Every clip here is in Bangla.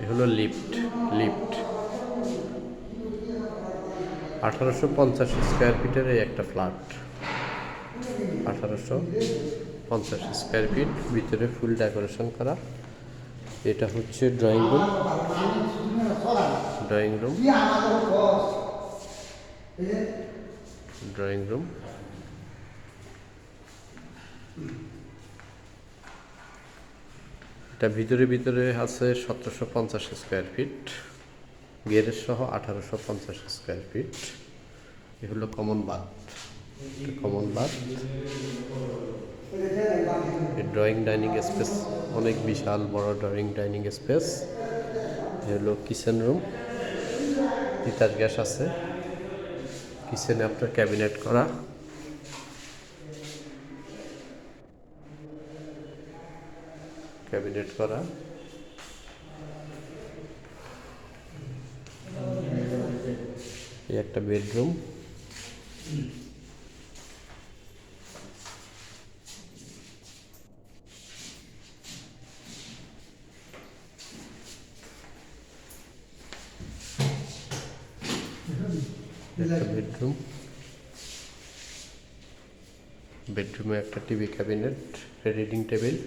এ হলো লিফট। 1850 স্কোয়ার ফিটের এই একটা ফ্ল্যাট। 1850 স্কোয়ার ফিট, ভিতরে ফুল ডেকোরেশন করা। এটা হচ্ছে ড্রয়িং রুম। এটা ভিতরে আছে 1750 স্কোয়ার ফিট, গ্যারেজ সহ 1850 স্কোয়ার ফিট। এ হলো common bath. Drawing dining space, অনেক বিশাল বড় ড্রয়িং ডাইনিং স্পেস। এ হলো কিচেন রুম, তিতাস গ্যাস আছে। কিচেনে আপনার ক্যাবিনেট করা। এই একটা বেডরুম। বেডরুমে একটা টিভি ক্যাবিনেট, রিডিং টেবিল।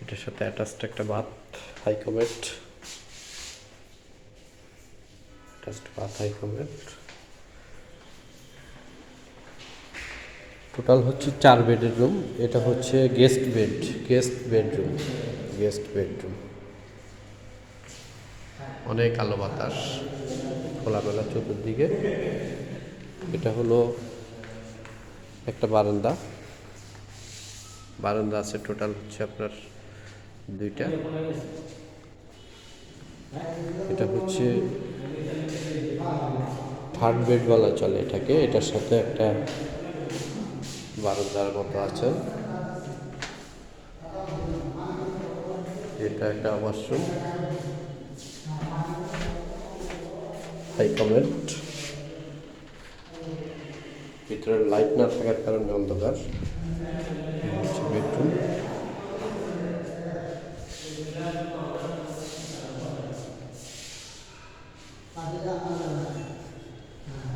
এটার সাথে অ্যাটাচড একটা বাথ, হাইকমেট। টোটাল হচ্ছে 4 বেডের রুম। এটা হচ্ছে গেস্ট বেডরুম। অনেক আলো বাতাস, খোলামেলা চতুর্দিকে। এটা হলো একটা বারান্দা আছে। টোটাল হচ্ছে আপনার 2টা। এটা হচ্ছে থার্ড বেড বলা চলে এটাকে। এটার সাথে একটা বারান্দার মতো আছে। এটা একটা ওয়াশরুম, হাইকমেট। ভিতরে লাইট না থাকার কারণে অন্ধকার। বেডরুম।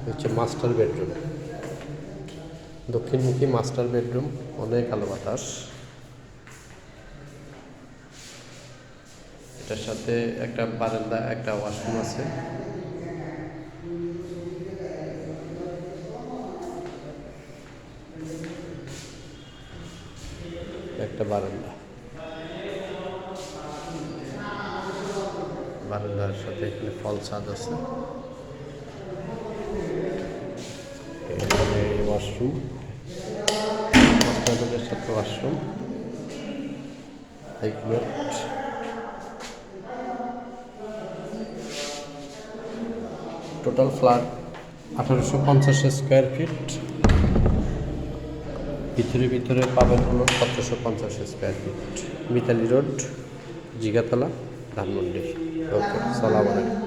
হচ্ছে মাস্টার বেডরুম, দক্ষিণমুখী মাস্টার বেডরুম। অনেক আলো বাতাস। এটার সাথে একটা বারান্দা, একটা ওয়াশরুম আছে। একটা বারান্দার সাথে এখানে ফল ছাদ আছে। এখানে ওয়াশরুম, মাস্টার বেডের সাথে ওয়াশরুম, হাইকমেট। Total flat 1850 square feet. ভিতরে পাবেন হলো 1750 square feet. Mitali road, Jigatola, Dhanmondi. Okay, সালাম আলাইকুম।